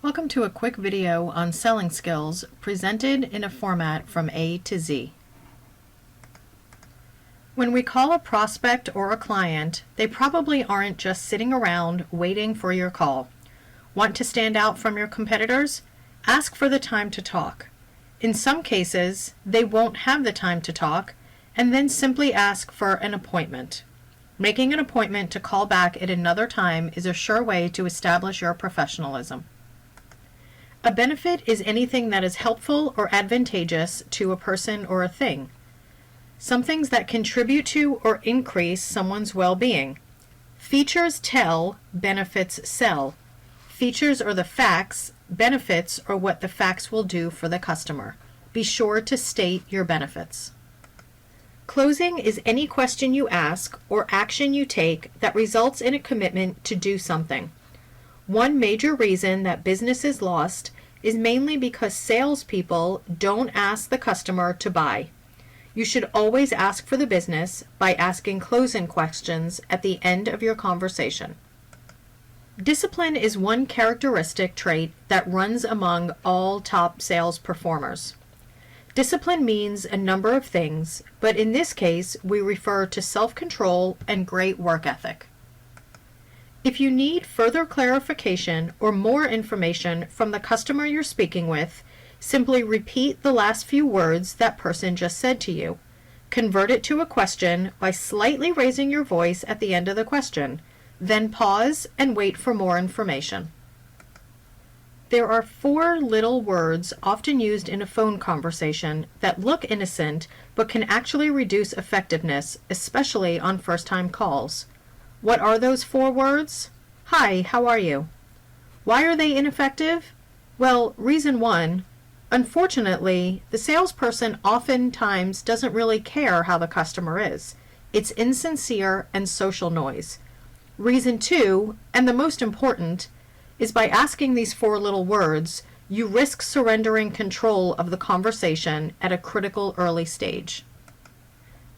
Welcome to a quick video on selling skills presented in a format from A to Z. When we call a prospect or a client, they probably aren't just sitting around waiting for your call. Want to stand out from your competitors? Ask for the time to talk. In some cases, they won't have the time to talk, and then simply ask for an appointment. Making an appointment to call back at another time is a sure way to establish your professionalism. A benefit is anything that is helpful or advantageous to a person or a thing. Some things that contribute to or increase someone's well-being. Features tell, benefits sell. Features are the facts, benefits are what the facts will do for the customer. Be sure to state your benefits. Closing is any question you ask or action you take that results in a commitment to do something. One major reason that business is lost is mainly because salespeople don't ask the customer to buy. You should always ask for the business by asking closing questions at the end of your conversation. Discipline is one characteristic trait that runs among all top sales performers. Discipline means a number of things, but in this case, we refer to self-control and great work ethic. If you need further clarification or more information from the customer you're speaking with, simply repeat the last few words that person just said to you. Convert it to a question by slightly raising your voice at the end of the question. Then pause and wait for more information. There are 4 little words often used in a phone conversation that look innocent but can actually reduce effectiveness, especially on first-time calls. What are those 4 words? Hi, how are you? Why are they ineffective? Well, reason 1, unfortunately, the salesperson oftentimes doesn't really care how the customer is. It's insincere and social noise. Reason 2, and the most important, is by asking these 4 little words, you risk surrendering control of the conversation at a critical early stage.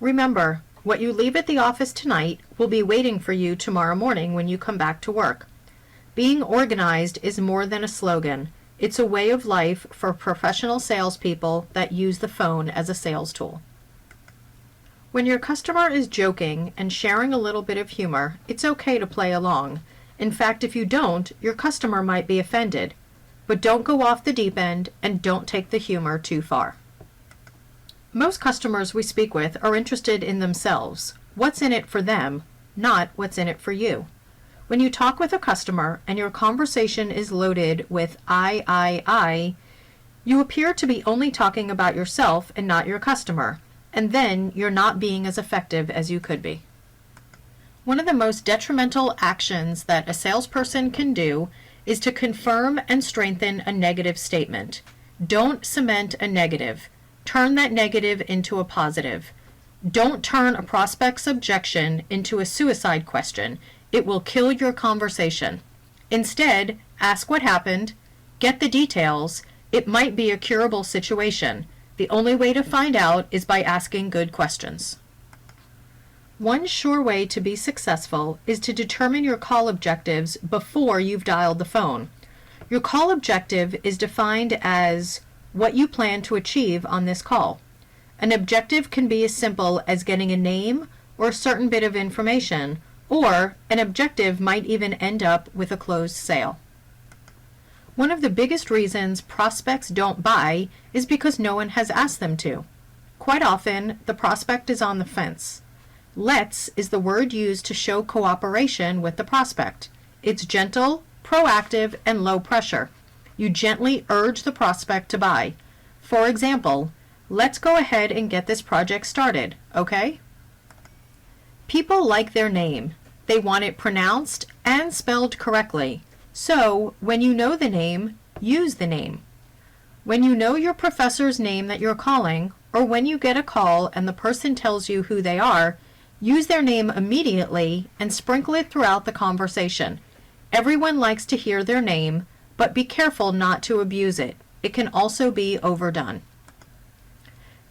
Remember, what you leave at the office tonight will be waiting for you tomorrow morning when you come back to work. Being organized is more than a slogan. It's a way of life for professional salespeople that use the phone as a sales tool. When your customer is joking and sharing a little bit of humor, it's okay to play along. In fact, if you don't, your customer might be offended. But don't go off the deep end and don't take the humor too far. Most customers we speak with are interested in themselves. What's in it for them, not what's in it for you. When you talk with a customer and your conversation is loaded with I, you appear to be only talking about yourself and not your customer, and then you're not being as effective as you could be. One of the most detrimental actions that a salesperson can do is to confirm and strengthen a negative statement. Don't cement a negative. Turn that negative into a positive. Don't turn a prospect's objection into a suicide question. It will kill your conversation. Instead, ask what happened, get the details. It might be a curable situation. The only way to find out is by asking good questions. One sure way to be successful is to determine your call objectives before you've dialed the phone. Your call objective is defined as what you plan to achieve on this call. An objective can be as simple as getting a name or a certain bit of information, or an objective might even end up with a closed sale. One of the biggest reasons prospects don't buy is because no one has asked them to. Quite often, the prospect is on the fence. Let's is the word used to show cooperation with the prospect. It's gentle, proactive, and low pressure. You gently urge the prospect to buy. For example, let's go ahead and get this project started, okay? People like their name. They want it pronounced and spelled correctly. So, when you know the name, use the name. When you know your professor's name that you're calling, or when you get a call and the person tells you who they are, use their name immediately and sprinkle it throughout the conversation. Everyone likes to hear their name, but be careful not to abuse it. It can also be overdone.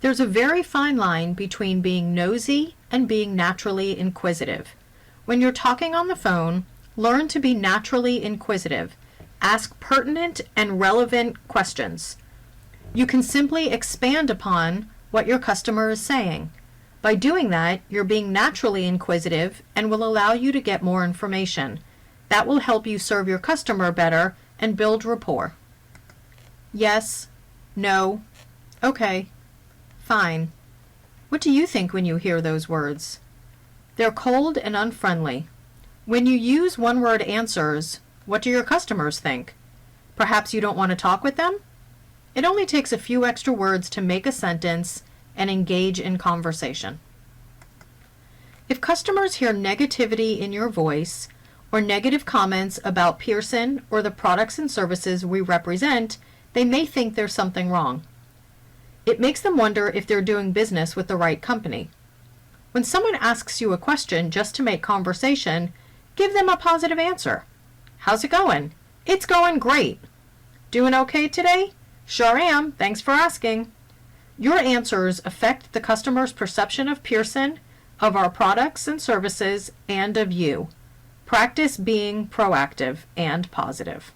There's a very fine line between being nosy and being naturally inquisitive. When you're talking on the phone, learn to be naturally inquisitive. Ask pertinent and relevant questions. You can simply expand upon what your customer is saying. By doing that, you're being naturally inquisitive and will allow you to get more information. That will help you serve your customer better and build rapport. Yes, no, okay, fine. What do you think when you hear those words? They're cold and unfriendly. When you use one-word answers, what do your customers think? Perhaps you don't want to talk with them? It only takes a few extra words to make a sentence and engage in conversation. If customers hear negativity in your voice or negative comments about Pearson or the products and services we represent, they may think there's something wrong. It makes them wonder if they're doing business with the right company. When someone asks you a question just to make conversation, give them a positive answer. How's it going? It's going great. Doing okay today? Sure am. Thanks for asking. Your answers affect the customer's perception of Pearson, of our products and services, and of you. Practice being proactive and positive.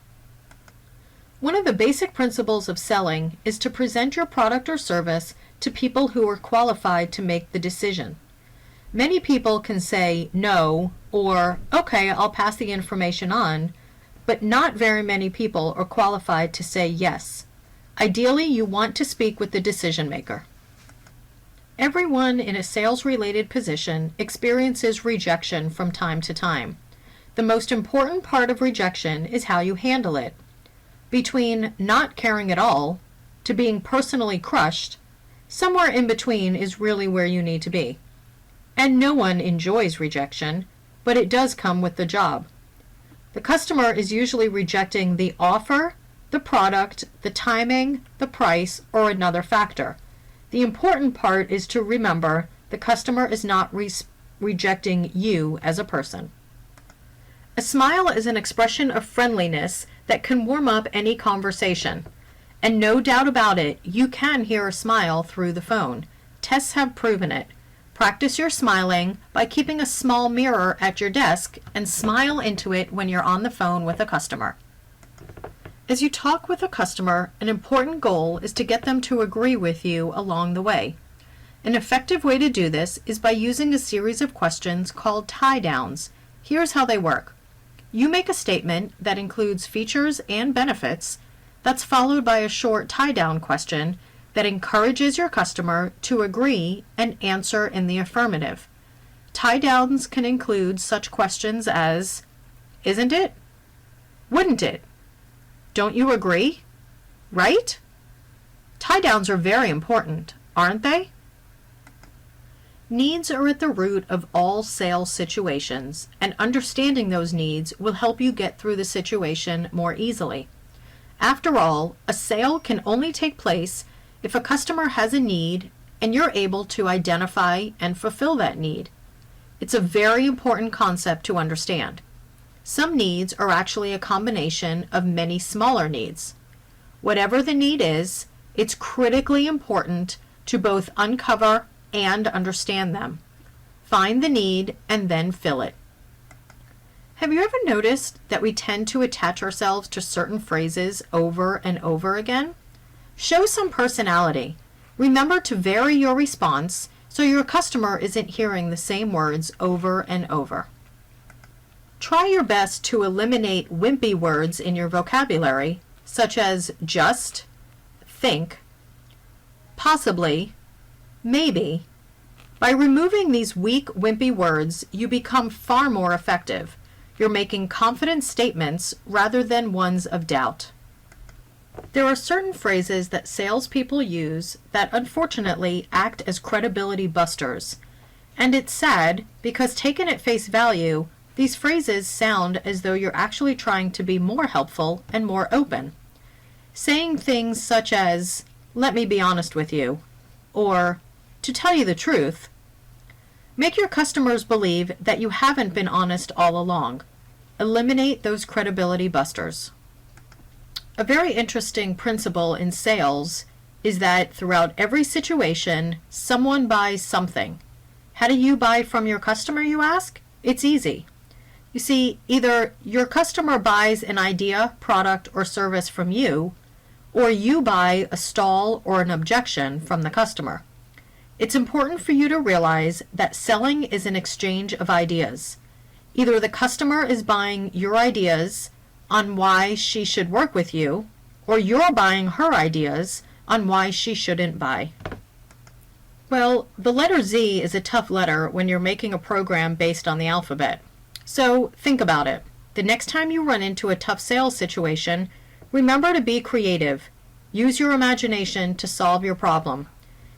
One of the basic principles of selling is to present your product or service to people who are qualified to make the decision. Many people can say no or, okay, I'll pass the information on, but not very many people are qualified to say yes. Ideally, you want to speak with the decision maker. Everyone in a sales-related position experiences rejection from time to time. The most important part of rejection is how you handle it. Between not caring at all to being personally crushed, somewhere in between is really where you need to be. And no one enjoys rejection, but it does come with the job. The customer is usually rejecting the offer, the product, the timing, the price, or another factor. The important part is to remember the customer is not rejecting you as a person. A smile is an expression of friendliness that can warm up any conversation. And no doubt about it, you can hear a smile through the phone. Tests have proven it. Practice your smiling by keeping a small mirror at your desk and smile into it when you're on the phone with a customer. As you talk with a customer, an important goal is to get them to agree with you along the way. An effective way to do this is by using a series of questions called tie-downs. Here's how they work. You make a statement that includes features and benefits that's followed by a short tie-down question that encourages your customer to agree and answer in the affirmative. Tie-downs can include such questions as, isn't it? Wouldn't it? Don't you agree? Right? Tie-downs are very important, aren't they? Needs are at the root of all sales situations, and understanding those needs will help you get through the situation more easily. After all, a sale can only take place if a customer has a need and you're able to identify and fulfill that need. It's a very important concept to understand. Some needs are actually a combination of many smaller needs. Whatever the need is, it's critically important to both uncover and understand them. Find the need and then fill it. Have you ever noticed that we tend to attach ourselves to certain phrases over and over again? Show some personality. Remember to vary your response so your customer isn't hearing the same words over and over. Try your best to eliminate wimpy words in your vocabulary, such as just, think, possibly, maybe. By removing these weak, wimpy words, you become far more effective. You're making confident statements rather than ones of doubt. There are certain phrases that salespeople use that unfortunately act as credibility busters. And it's sad because taken at face value, these phrases sound as though you're actually trying to be more helpful and more open. Saying things such as, let me be honest with you, or to tell you the truth, make your customers believe that you haven't been honest all along. Eliminate those credibility busters. A very interesting principle in sales is that throughout every situation, someone buys something. How do you buy from your customer, you ask? It's easy. You see, either your customer buys an idea, product, or service from you, or you buy a stall or an objection from the customer. It's important for you to realize that selling is an exchange of ideas. Either the customer is buying your ideas on why she should work with you, or you're buying her ideas on why she shouldn't buy. Well, the letter Z is a tough letter when you're making a program based on the alphabet. So think about it. The next time you run into a tough sales situation, remember to be creative. Use your imagination to solve your problem.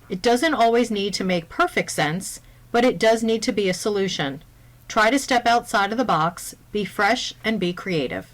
It doesn't always need to make perfect sense, but it does need to be a solution. Try to step outside of the box, be fresh, and be creative.